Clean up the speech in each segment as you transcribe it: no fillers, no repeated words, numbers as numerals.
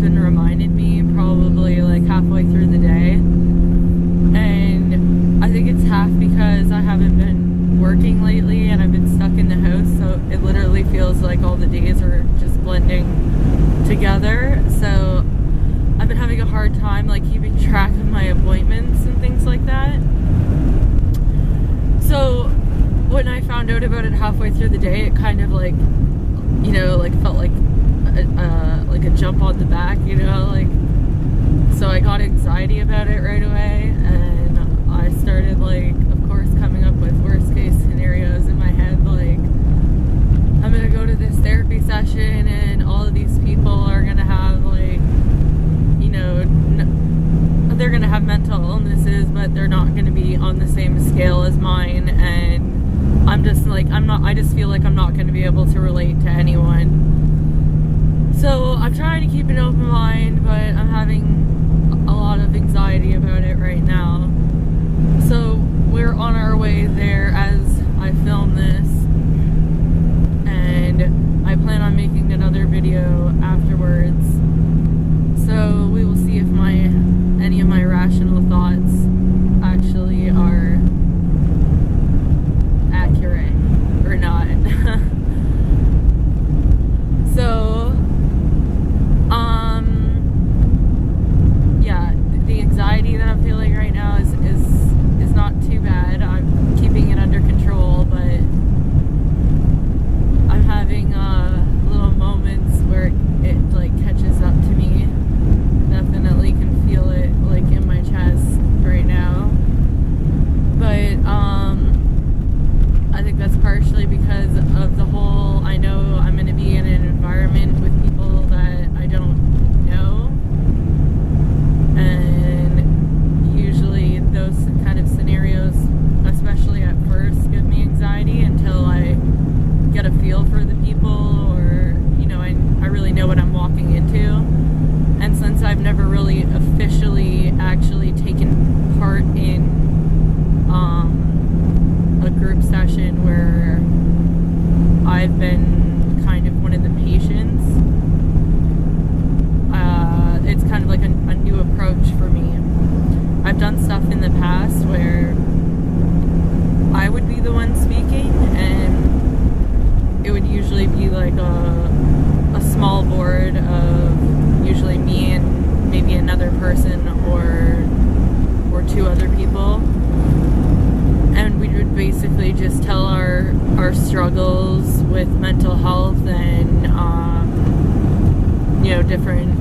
been reminded me probably like halfway through the day. And I think it's half because I haven't been working lately and I've been stuck in the house, so it literally feels like all the days are just blending together. So I've been having a hard time like keeping track of my appointments and things like that. So when I found out about it halfway through the day, it kind of like, you know, like felt like a jump on the back, you know, like, so I got anxiety about it right away, and I started like, of course, coming up with worst case scenarios in my head, like, I'm gonna go to this therapy session and all of these people are gonna have like, you know, they're gonna have mental illnesses, but they're not gonna be on the same scale as mine, and I'm just like, I just feel like I'm not gonna be able to relate to anyone. So I'm trying to keep an open mind, but I'm having a lot of anxiety about it right now. So we're on our way there as I film this, and I plan on making another video afterwards. So we will see if any of my rational thoughts actually are accurate or not. So yeah, the anxiety that I'm feeling right now is not too bad. I'm keeping it under control, but I'm having little moments where it like catches up to me. Definitely can feel it like in my chest right now. But I think that's partially because of the whole, I know I'm going to be in an environment with people that I don't know, and usually those kind of scenarios, especially at first, give me anxiety until I get a feel for the people, or, you know, I really know what I'm walking into. And since I've never really officially actually taken part in a group session where I've been kind of one of the patients, it's kind of like a new approach for me. I've done stuff in the past where I would be the one speaking, and it would usually be like a small board of usually me and maybe another person or two other people, and we would basically just tell our struggles with mental health and you know, different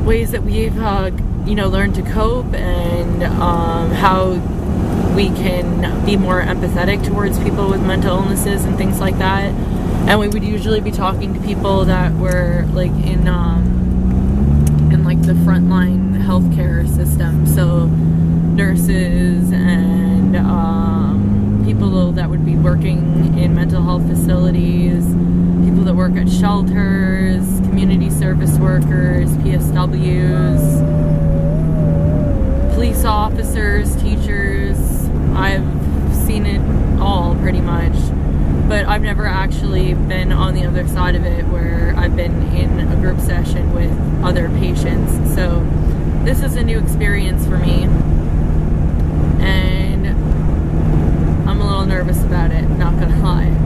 ways that we've you know, learned to cope, and how we can be more empathetic towards people with mental illnesses and things like that. And we would usually be talking to people that were like in like the frontline healthcare system, so nurses and people that would be working in mental health facilities, people that work at shelters, community service workers, PSWs, police officers, teachers. I've seen it all pretty much. But I've never actually been on the other side of it where I've been in a group session with other patients. So this is a new experience for me, and I'm a little nervous about it, not gonna lie.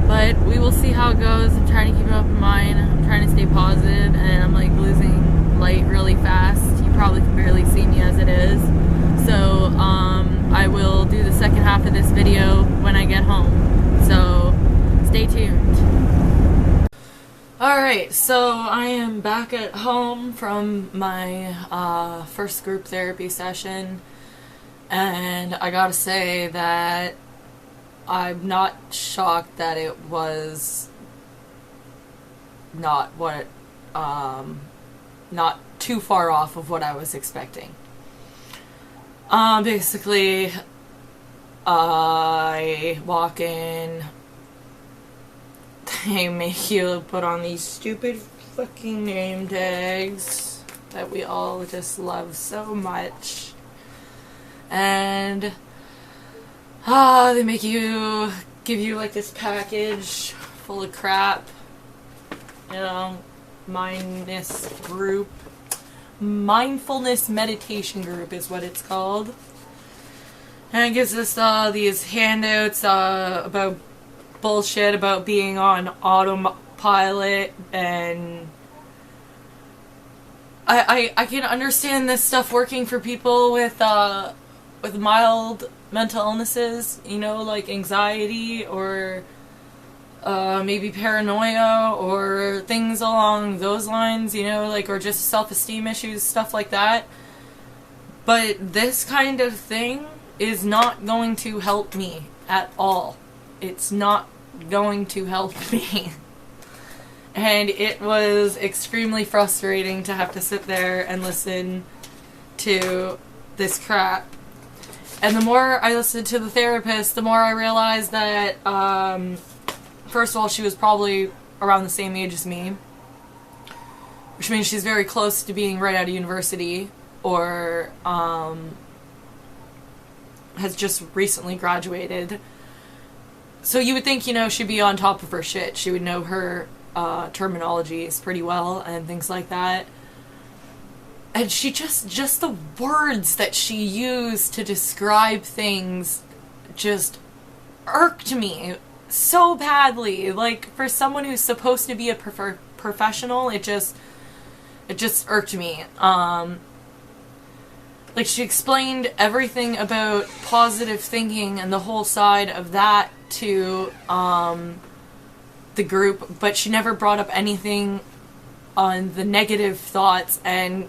But we will see how it goes. I'm trying to keep an open mind. I'm trying to stay positive, and I'm like losing light really fast. You probably can barely see me as it is. So I will do the second half of this video when I get home. So stay tuned. Alright, so I am back at home from my first group therapy session, and I gotta say that I'm not shocked that it was not what, not too far off of what I was expecting. Basically, I walk in, they make you put on these stupid fucking name tags that we all just love so much, and they make you, give you like this package full of crap. You know, mindfulness meditation group is what it's called. And it gives us these handouts about bullshit about being on autopilot, and I can understand this stuff working for people with mild mental illnesses, you know, like anxiety or maybe paranoia or things along those lines, you know, like, or just self-esteem issues, stuff like that. But this kind of thing is not going to help me at all. It's not going to help me. And it was extremely frustrating to have to sit there and listen to this crap. And the more I listened to the therapist, the more I realized that, first of all, she was probably around the same age as me, which means she's very close to being right out of university, or has just recently graduated. So you would think, you know, she'd be on top of her shit. She would know her terminologies pretty well and things like that. And she just the words that she used to describe things just irked me so badly. Like, for someone who's supposed to be a professional, it just irked me. Like, she explained everything about positive thinking and the whole side of that to the group, but she never brought up anything on the negative thoughts and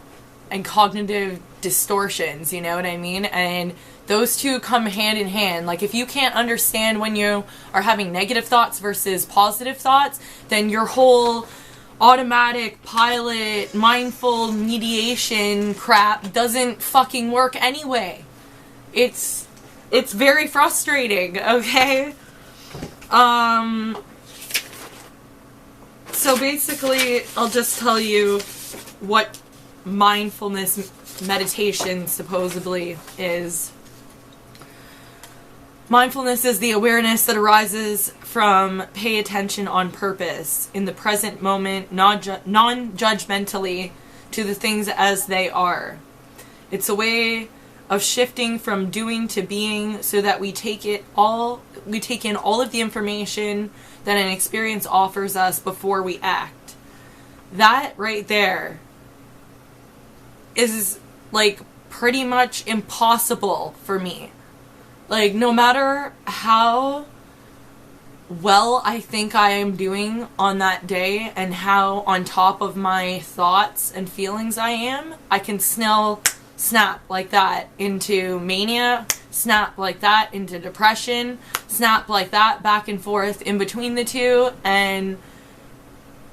cognitive distortions, you know what I mean? And those two come hand in hand. Like, if you can't understand when you are having negative thoughts versus positive thoughts, then your whole automatic pilot, mindful mediation crap doesn't fucking work anyway. It's very frustrating, okay? So basically, I'll just tell you what mindfulness meditation supposedly is. Mindfulness is the awareness that arises from pay attention on purpose, in the present moment, non-judgmentally, to the things as they are. It's a way of shifting from doing to being, so that we take in all of the information that an experience offers us before we act. That right there is, like, pretty much impossible for me. Like, no matter how well I think I am doing on that day and how on top of my thoughts and feelings I am, I can still snap like that into mania, snap like that into depression, snap like that back and forth in between the two, and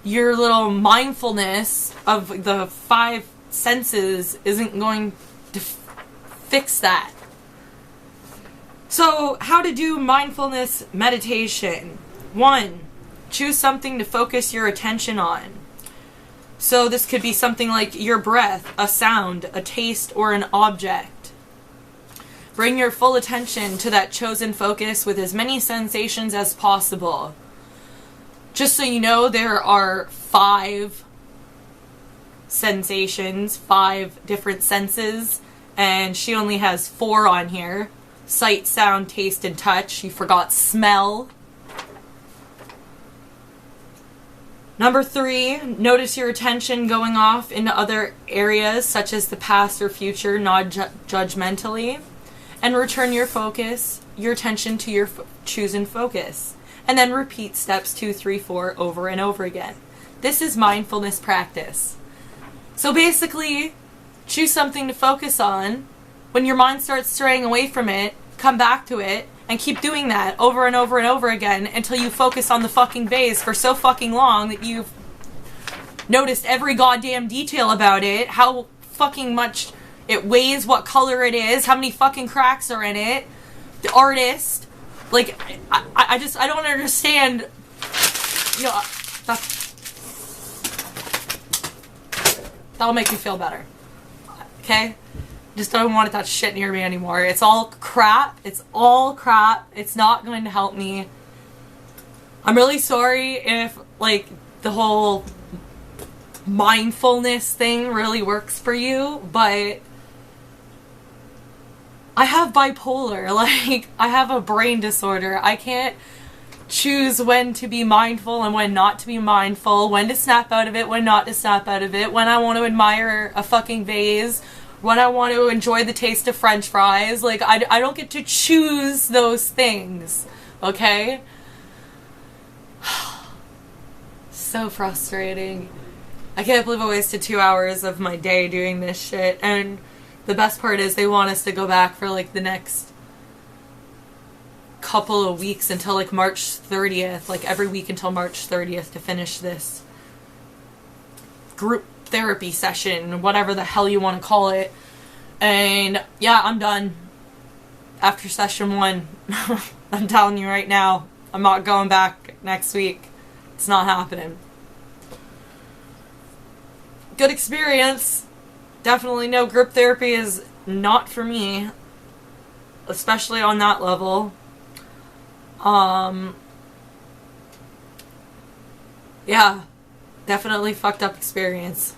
your little mindfulness of the 5 senses isn't going to fix that. So, how to do mindfulness meditation. 1, choose something to focus your attention on. So this could be something like your breath, a sound, a taste, or an object. Bring your full attention to that chosen focus with as many sensations as possible. Just so you know, there are 5 sensations, 5 different senses, and she only has 4 on here. Sight, sound, taste, and touch. You forgot smell. Number 3, notice your attention going off into other areas, such as the past or future, non-judgmentally, and return your attention to your chosen focus. And then repeat steps 2, 3, 4 over and over again. This is mindfulness practice. So basically, choose something to focus on. When your mind starts straying away from it, come back to it, and keep doing that over and over and over again until you focus on the fucking vase for so fucking long that you've noticed every goddamn detail about it, how fucking much it weighs, what color it is, how many fucking cracks are in it, the artist. Like, I don't understand. You know, that'll make me feel better. Okay? Just don't want that shit near me anymore. It's all crap. It's all crap. It's not going to help me. I'm really sorry if, like, the whole mindfulness thing really works for you, but I have bipolar. Like, I have a brain disorder. I can't choose when to be mindful and when not to be mindful, when to snap out of it, when not to snap out of it, when I want to admire a fucking vase, when I want to enjoy the taste of French fries. Like, I don't get to choose those things, okay? So frustrating. I can't believe I wasted 2 hours of my day doing this shit. And the best part is they want us to go back for like the next couple of weeks until like March 30th. Like every week until March 30th to finish this group therapy session, whatever the hell you want to call it. And yeah, I'm done. After session 1. I'm telling you right now, I'm not going back next week. It's not happening. Good experience. Definitely no, group therapy is not for me. Especially on that level. Yeah. Definitely fucked up experience.